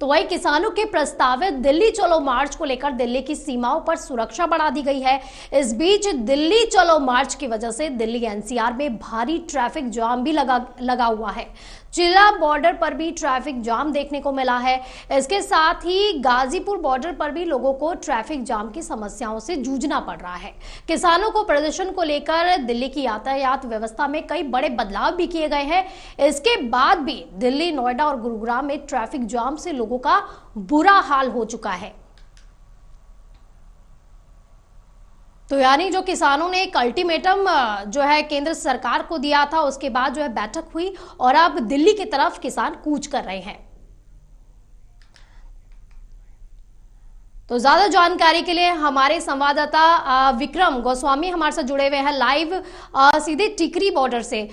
तो वहीं किसानों के प्रस्तावित दिल्ली चलो मार्च को लेकर दिल्ली की सीमाओं पर सुरक्षा बढ़ा दी गई है। इस बीच दिल्ली चलो मार्च की वजह से दिल्ली एनसीआर में भारी ट्रैफिक जाम भी लगा हुआ है। चिल्ला बॉर्डर पर भी ट्रैफिक जाम देखने को मिला है। इसके साथ ही गाजीपुर बॉर्डर पर भी लोगों को ट्रैफिक जाम की समस्याओं से जूझना पड़ रहा है। किसानों को प्रदर्शन को लेकर दिल्ली की यातायात व्यवस्था में कई बड़े बदलाव भी किए गए हैं। इसके बाद भी दिल्ली, नोएडा और गुरुग्राम में ट्रैफिक जाम से लोगों का बुरा हाल हो चुका है। तो यानी जो किसानों ने एक अल्टीमेटम जो है केंद्र सरकार को दिया था, उसके बाद जो है बैठक हुई और अब दिल्ली की तरफ किसान कूच कर रहे हैं। तो ज्यादा जानकारी के लिए हमारे संवाददाता विक्रम गोस्वामी हमारे साथ जुड़े हुए हैं लाइव सीधे टिकरी बॉर्डर से।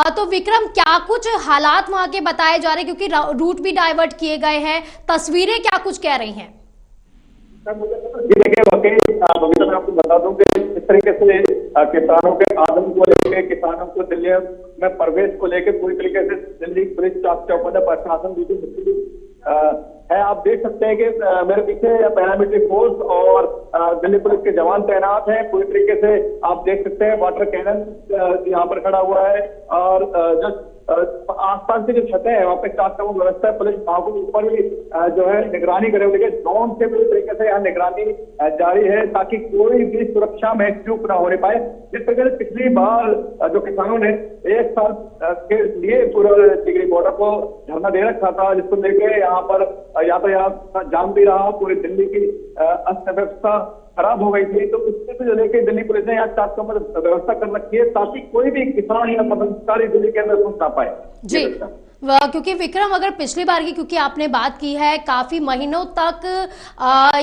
तो विक्रम, क्या कुछ हालात वहां के बताए जा रहे हैं, क्योंकि रूट भी डाइवर्ट किए गए हैं, तस्वीरें क्या कुछ कह रही हैं? देखिए वकील बबीता, मैं आपको बता दूं कि इस तरीके से किसानों के आंदोलन को लेकर, किसानों को दिल्ली में प्रवेश को लेकर पूरी तरीके से दिल्ली पुलिस चौकीदार प्रशासन बिल्कुल है। आप देख सकते हैं कि मेरे पीछे पैरामिलिट्री फोर्स और दिल्ली पुलिस के जवान तैनात हैं। पूरी तरीके से आप देख सकते हैं वाटर कैनन यहाँ पर खड़ा हुआ है और जो आसपास की जो छतें हैं वहाँ पे चाक चौबंद व्यवस्था है। पुलिस वहां के ऊपर भी जो है निगरानी करे हुए, ड्रोन से पूरी तरीके से यहाँ निगरानी जारी है ताकि कोई भी सुरक्षा में चूक ना होने पाए। जिस तरीके से पिछली बार जो किसानों ने 1 साल के लिए पूरा टिकरी बॉर्डर को धरना दे रखा था, जिसको लेके यहाँ पर यातायात का जाम भी रहा, पूरी दिल्ली की अस्त व्यवस्था खराब हो गई थी। तो उससे लेके दिल्ली पुलिस ने यहाँ चाक चौबंद व्यवस्था कर रखी है ताकि कोई भी किसान या पदाधिकारी दिल्ली के अंदर घुस ना पाए जी। क्योंकि विक्रम, अगर पिछली बार की क्योंकि आपने बात की है, काफी महीनों तक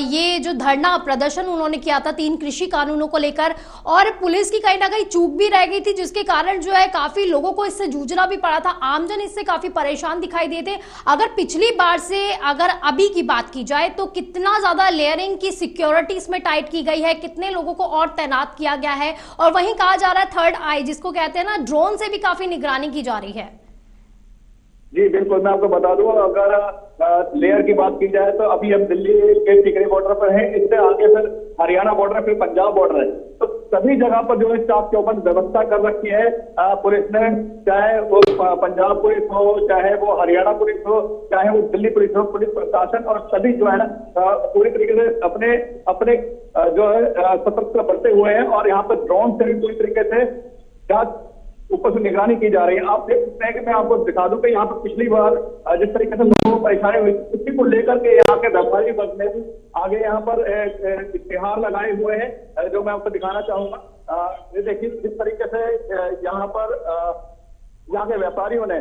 ये जो धरना प्रदर्शन उन्होंने किया था 3 कृषि कानूनों को लेकर, और पुलिस की कहीं ना कहीं चूक भी रह गई थी, जिसके कारण जो है काफी लोगों को इससे जूझना भी पड़ा था। आमजन इससे काफी परेशान दिखाई दिए थे। अगर पिछली बार से अगर अभी की बात की जाए तो कितना ज्यादा लेयरिंग की सिक्योरिटी इसमें टाइट की गई है, कितने लोगों को और तैनात किया गया है, और वहीं कहा जा रहा है थर्ड आई जिसको कहते हैं ना, ड्रोन से भी काफी निगरानी की जा रही है। जी बिल्कुल, मैं आपको बता दूं, अगर लेयर की बात की जाए तो अभी हम दिल्ली के टिकरी बॉर्डर पर हैं, इससे आगे फिर हरियाणा बॉर्डर, फिर पंजाब बॉर्डर है। तो सभी जगह पर जो है चाक चौबंद व्यवस्था कर रखी है पुलिस ने, चाहे वो पंजाब पुलिस हो, चाहे वो हरियाणा पुलिस हो, चाहे वो दिल्ली पुलिस हो। पुलिस प्रशासन और सभी जो है ना पूरी तरीके से अपने अपने जो है सतर्कता बरते हुए हैं और यहाँ पर ड्रोन से भी पूरी तरीके से जांच ऊपर से निगरानी की जा रही है। आप देख सकते हैं कि मैं आपको दिखा दूं कि यहाँ पर पिछली बार जिस तरीके से लोगों को परेशानी हुई, उसी को लेकर के यहाँ के व्यापारी वर्ग ने भी आगे यहाँ पर इश्तिहार लगाए हुए हैं जो मैं आपको दिखाना चाहूंगा। ये देखिए जिस तरीके से यहाँ पर यहाँ के व्यापारियों ने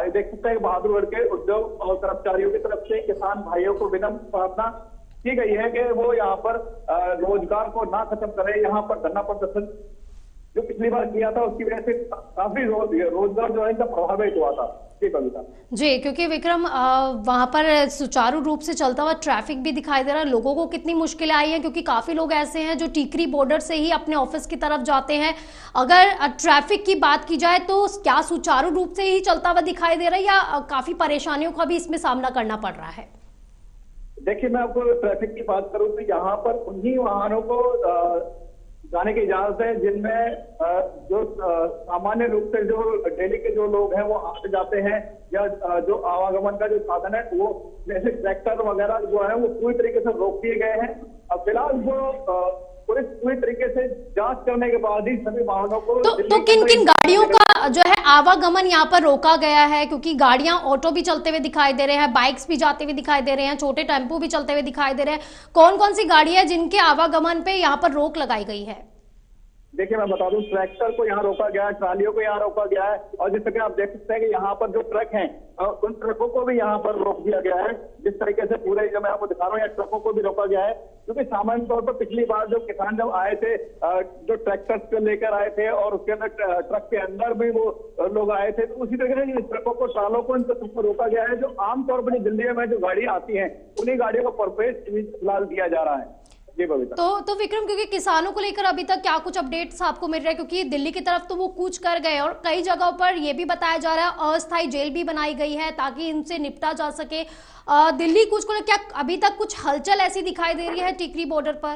देख सकते हैं बहादुरगढ़ के उद्योग और कर्मचारियों की तरफ से किसान भाइयों को विनम्र प्रार्थना की गई है कि वो यहाँ पर रोजगार को ना खत्म करें। यहाँ पर धरना प्रदर्शन जो पिछली बार किया था उसकी वजह से काफी रोजगार जो है इनका प्रभावित हुआ था जी। क्योंकि विक्रम, वहां पर सुचारू रूप से चलता हुआ ट्रैफिक भी दिखाई दे रहा है। लोगों को कितनी मुश्किलें आई हैं, क्योंकि काफी लोग ऐसे हैं जो टिकरी बॉर्डर से ही अपने ऑफिस की तरफ जाते हैं। अगर ट्रैफिक की बात की जाए तो क्या सुचारू रूप से ही चलता हुआ दिखाई दे रहा है या काफी परेशानियों का भी इसमें सामना करना पड़ रहा है? देखिए, मैं आपको ट्रैफिक की बात करूं तो यहाँ पर उन्हीं वाहनों को जाने की इजाजत है जिनमें जो सामान्य रूप से जो डेली के जो लोग हैं वो आते जाते हैं, या जो आवागमन का जो साधन है वो जैसे ट्रैक्टर वगैरह जो है वो पूरी तरीके से रोक दिए गए हैं। अब फिलहाल वो पुलिस पूरी तरीके से जांच करने के बाद ही सभी वाहनों को तो किन किन गाड़ियों का जो है आवागमन यहाँ पर रोका गया है? क्योंकि गाड़ियां, ऑटो भी चलते हुए दिखाई दे रहे हैं, बाइक्स भी जाते हुए दिखाई दे रहे हैं, छोटे टेम्पो भी चलते हुए दिखाई दे रहे हैं। कौन कौन सी गाड़ी है जिनके आवागमन पे यहाँ पर रोक लगाई गई है? देखिए, मैं बता दूं, ट्रैक्टर को यहाँ रोका गया है, ट्रालियों को यहाँ रोका गया है, और जिस तरह आप देख सकते हैं कि यहाँ पर जो ट्रक हैं उन ट्रकों को भी यहाँ पर रोक दिया गया है। जिस तरीके से पूरे जो मैं आपको दिखा रहा हूँ, यहाँ ट्रकों को भी रोका गया है, क्योंकि सामान्य तौर पर पिछली बार जब किसान जब आए थे, जो ट्रैक्टर्स को लेकर आए थे और उसके अंदर ट्रक के अंदर भी वो लोग आए थे, तो उसी तरीके से ट्रकों को, ट्रालों को, इन सबको रोका गया है। जो आमतौर पर दिल्ली में जो गाड़ी आती है उन्हीं गाड़ियों को परफेक्ट फिलहाल दिया जा रहा है। जी बबीता। तो विक्रम, क्योंकि किसानों को लेकर अभी तक क्या कुछ अपडेट्स आपको मिल रहे हैं, क्योंकि दिल्ली की तरफ तो वो कूच कर गए और कई जगहों पर ये भी बताया जा रहा है अस्थायी जेल भी बनाई गई है ताकि इनसे निपटा जा सके। दिल्ली कूच को क्या अभी तक कुछ हलचल ऐसी दिखाई दे रही है टिकरी बॉर्डर पर?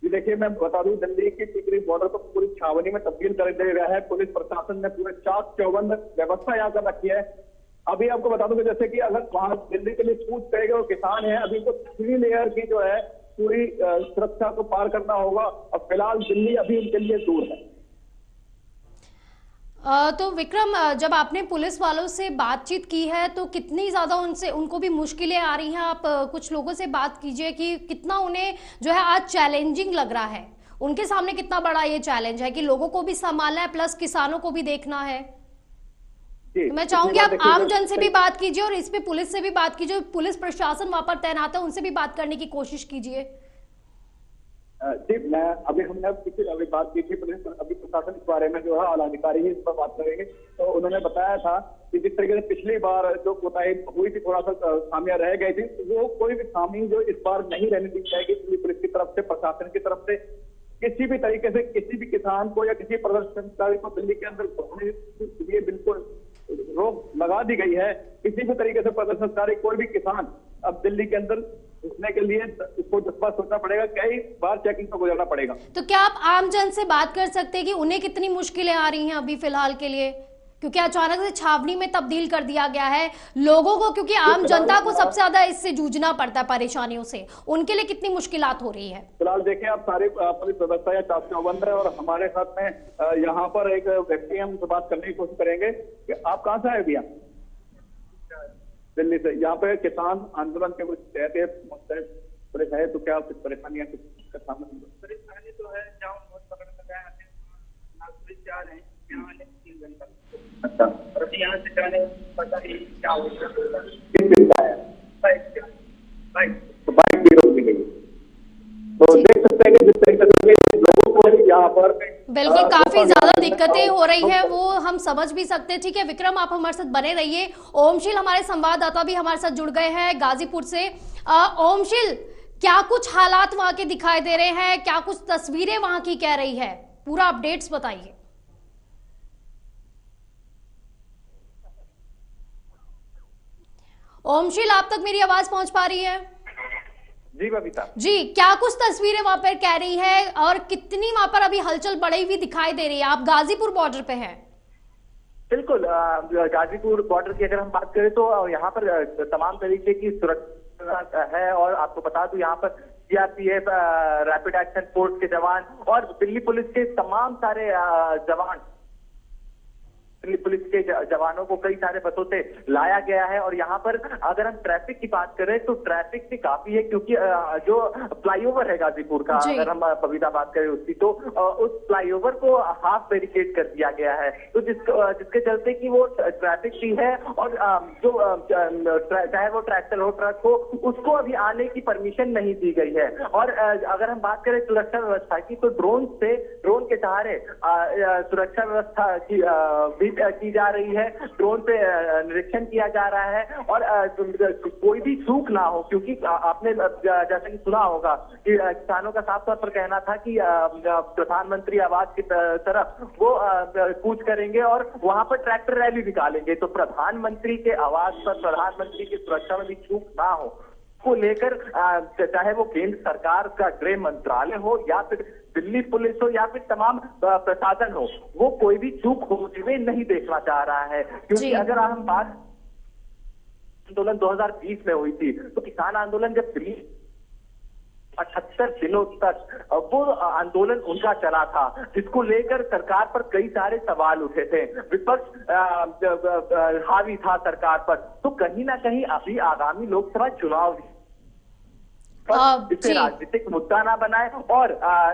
जी देखिए, मैं बता दूं, दिल्ली की टिकरी बॉर्डर को पूरी छावनी में तब्दील कर दिया गया है। पुलिस प्रशासन ने पूरे चाक चौबंद व्यवस्था यहाँ कर रखी है। अभी आपको बता दूं कि जैसे कि अगर वहां दिल्ली के लिए कूच करेंगे और किसान है, अभी तो 3 लेयर की जो है पूरी सुरक्षा को पार करना होगा और फिलहाल दिल्ली अभी उनके लिए दूर है। तो विक्रम, जब आपने पुलिस वालों से बातचीत की है तो कितनी ज्यादा उनको भी मुश्किलें आ रही हैं? आप कुछ लोगों से बात कीजिए कि कितना उन्हें जो है आज चैलेंजिंग लग रहा है, उनके सामने कितना बड़ा ये चैलेंज है कि लोगों को भी संभालना है प्लस किसानों को भी देखना है। तो मैं चाहूंगी आप आम जन से भी बात कीजिए और इस पे पुलिस से भी बात कीजिए, पुलिस प्रशासन वहां पर तैनात है उनसे भी बात करने की कोशिश कीजिए। जी, मैं हमने अभी बात की थी पुलिस, अभी प्रशासन इस बारे में जो है आला अधिकारी ही इस पर बात करेंगे। तो उन्होंने बताया था कि जिस तरीके से पिछली बार जो कोताही हुई थी, थोड़ा सा खामियां रह गई थी, वो कोई भी खामी जो इस बार नहीं रहने दी जाएगी पुलिस की तरफ से, प्रशासन की तरफ से। किसी भी तरीके से किसी भी किसान को या किसी प्रदर्शनकारी को दिल्ली के अंदर घूमने के लिए बिल्कुल रोक लगा दी गई है। किसी भी तरीके से प्रदर्शनकारी कोई भी किसान अब दिल्ली के अंदर घुसने के लिए उसको 10 बार सोचना पड़ेगा, कई बार चेकिंग से गुजरना पड़ेगा। तो क्या आप आम जन से बात कर सकते हैं कि उन्हें कितनी मुश्किलें आ रही हैं अभी फिलहाल के लिए, क्योंकि अचानक से छावनी में तब्दील कर दिया गया है लोगों को, क्योंकि आम जनता को सबसे ज्यादा इससे जूझना पड़ता है परेशानियों से, उनके लिए कितनी मुश्किलात हो रही है? फिलहाल देखिए, आप सारी पुलिस व्यवस्था या चाक चौबंद है और हमारे साथ में यहाँ पर एक व्यक्ति, हम उनसे बात करने की कोशिश करेंगे कि आप कहाँ से आए भैया? दिल्ली से। यहाँ पे किसान आंदोलन के कुछ कहते पुलिस है, तो क्या कुछ परेशानियां का सामना? परेशानी तो है, जाऊँ बहुत पकड़ में गए हैं, पुलिस जा रहे हैं यहाँ आने 3 घंटा। अच्छा, और अभी यहाँ से जाने पता नहीं क्या हो किस चीज का है? बाइक तो बाइक भी रोक दी गई। तो देख सकते हैं कि जिस तरीके से लोगों को यहाँ पर बिल्कुल काफी ज्यादा दिक्कतें हो रही है, वो हम समझ भी सकते हैं। ठीक है विक्रम, आप हमारे साथ बने रहिए। ओमशील हमारे संवाददाता भी हमारे साथ जुड़ गए हैं गाजीपुर से। ओमशील, क्या कुछ हालात वहां के दिखाई दे रहे हैं, क्या कुछ तस्वीरें वहां की कह रही है, पूरा अपडेट्स बताइए। ओमशील, आप तक मेरी आवाज पहुंच पा रही है? जी बबीता जी, क्या कुछ तस्वीरें वहां पर कह रही है और कितनी वहां पर अभी हलचल बढ़ी हुई दिखाई दे रही है? आप गाजीपुर बॉर्डर पे हैं। बिल्कुल, गाजीपुर बॉर्डर की अगर हम बात करें तो यहाँ पर तमाम तरीके की सुरक्षा है और आपको बता दूं यहाँ पर सीआरपीएफ, रैपिड एक्शन फोर्स के जवान और दिल्ली पुलिस के तमाम सारे जवान, दिल्ली पुलिस के जवानों को कई सारे बसों से लाया गया है। और यहाँ पर अगर हम ट्रैफिक की बात करें तो ट्रैफिक भी काफी है, क्योंकि जो फ्लाईओवर है गाजीपुर का, अगर हम बबीता बात करें उसकी, तो उस फ्लाईओवर को हाफ बैरिकेड कर दिया गया है, तो जिसके चलते कि वो ट्रैफिक भी है और जो चाहे वो ट्रैक्टर हो, ट्रक हो, उसको अभी आने की परमिशन नहीं दी गई है। और अगर हम बात करें सुरक्षा व्यवस्था की, तो ड्रोन के सहारे सुरक्षा व्यवस्था की जा रही है, ड्रोन पे निरीक्षण किया जा रहा है और कोई भी चूक ना हो, क्योंकि आपने जैसा कि सुना होगा कि किसानों का साफ तौर पर कहना था कि प्रधानमंत्री आवास की तरफ वो कूच करेंगे और वहां पर ट्रैक्टर रैली निकालेंगे। तो प्रधानमंत्री के आवास पर प्रधानमंत्री की सुरक्षा में भी चूक ना हो को लेकर चाहे वो केंद्र सरकार का गृह मंत्रालय हो या फिर दिल्ली पुलिस हो या फिर तमाम प्रशासन हो, वो कोई भी चूक होते हुए नहीं देखना चाह रहा है। क्योंकि अगर हम बात आंदोलन 2020 में हुई थी, तो किसान आंदोलन जब 78 दिनों तक वो आंदोलन उनका चला था, जिसको लेकर सरकार पर कई सारे सवाल उठे थे, विपक्ष हावी था सरकार पर। तो कहीं ना कहीं अभी आगामी लोकसभा चुनाव इसे राजनीतिक मुद्दा ना बनाए और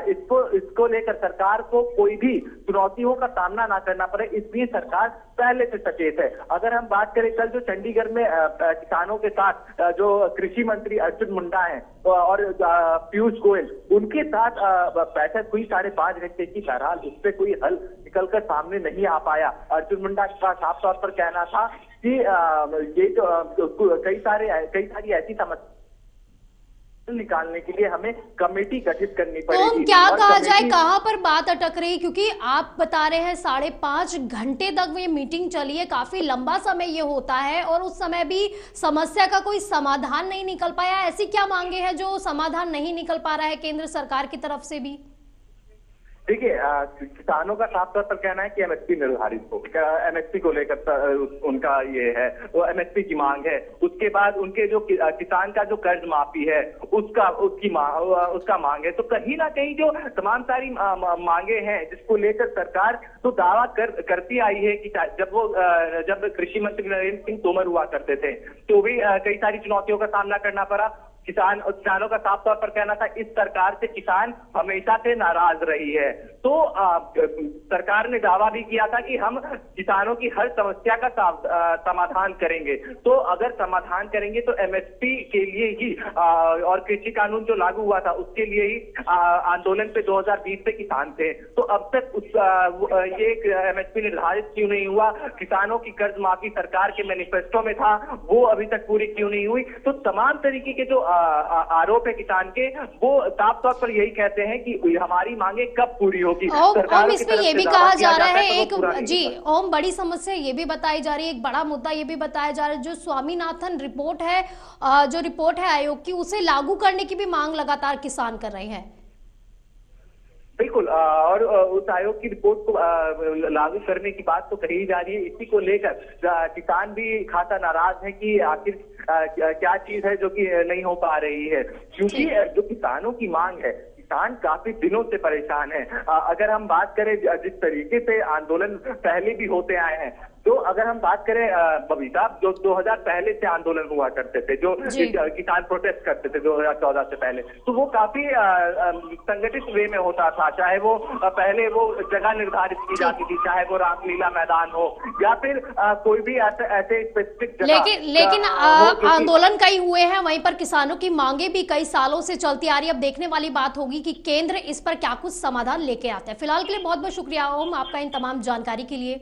इसको लेकर सरकार को कोई भी चुनौतियों का सामना ना करना पड़े, इसलिए सरकार पहले से सचेत है। अगर हम बात करें, कल जो चंडीगढ़ में किसानों के साथ जो कृषि मंत्री अर्जुन मुंडा हैं और पीयूष गोयल, उनके साथ बैठक हुई 5.5 घंटे की, बहरहाल उस पर कोई हल निकलकर सामने नहीं आ पाया। अर्जुन मुंडा का साफ तौर पर कहना था कि ये जो कई सारी ऐसी समस्या निकालने के लिए हमें कमेटी गठित करनी तो पड़ेगी। क्या और कहा जाए, कमेटी कहां पर बात अटक रही? क्योंकि आप बता रहे हैं 5.5 घंटे तक ये मीटिंग चली है, काफी लंबा समय ये होता है, और उस समय भी समस्या का कोई समाधान नहीं निकल पाया। ऐसी क्या मांगे हैं जो समाधान नहीं निकल पा रहा है केंद्र सरकार की तरफ से भी? देखिए, किसानों का साफ तौर पर कहना है कि एमएसपी निर्धारित हो। एमएसपी को लेकर उनका ये है, वो एमएसपी की मांग है। उसके बाद उनके जो किसान का जो कर्ज माफी है उसका मांग है। तो कहीं ना कहीं जो तमाम सारी मांगे हैं जिसको लेकर सरकार तो दावा करती आई है कि जब कृषि मंत्री नरेंद्र सिंह तोमर हुआ करते थे तो भी कई सारी चुनौतियों का सामना करना पड़ा। किसानों का साफ तौर पर कहना था इस सरकार से किसान हमेशा से नाराज रही है। तो सरकार ने दावा भी किया था कि हम किसानों की हर समस्या का समाधान करेंगे। तो अगर समाधान करेंगे तो एमएसपी के लिए ही और कृषि कानून जो लागू हुआ था उसके लिए ही आंदोलन पे 2020 से किसान थे। तो अब तक ये एमएसपी निर्धारित क्यों नहीं हुआ? किसानों की कर्ज माफी सरकार के मैनिफेस्टो में था, वो अभी तक पूरी क्यों नहीं हुई? तो तमाम तरीके के जो आरोप है किसान के, वो साफ तौर पर यही कहते हैं कि हमारी मांगे कब पूरी होगी। ओम, इसमें ये भी कहा जा रहा है एक जी ओम, बड़ी समस्या ये भी बताई जा रही है, एक बड़ा मुद्दा ये भी बताया जा रहा है, जो स्वामीनाथन रिपोर्ट है, जो रिपोर्ट है आयोग की, उसे लागू करने की भी मांग लगातार किसान कर रहे हैं। बिल्कुल, और उस आयोग की रिपोर्ट को लागू करने की बात तो कही जा रही है। इसी को लेकर किसान भी खासा नाराज है कि आखिर क्या चीज है जो कि नहीं हो पा रही है। क्योंकि जो किसानों की मांग है, किसान काफी दिनों से परेशान है। अगर हम बात करें जिस तरीके से आंदोलन पहले भी होते आए हैं, तो अगर हम बात करें बबीता, जो 2000 पहले से आंदोलन हुआ करते थे, जो किसान प्रोटेस्ट करते थे 2014 से पहले, तो वो काफी संगठित वे में होता था। चाहे वो पहले वो जगह निर्धारित की जाती थी, चाहे वो रामलीला मैदान हो या फिर कोई भी ऐसे स्पेसिफिक जगह। लेकिन आंदोलन कई हुए हैं, वहीं पर किसानों की मांगे भी कई सालों से चलती आ रही है। अब देखने वाली बात होगी कि केंद्र इस पर क्या कुछ समाधान लेके आता है। फिलहाल के लिए बहुत बहुत शुक्रिया ओम, आपका इन तमाम जानकारी के लिए।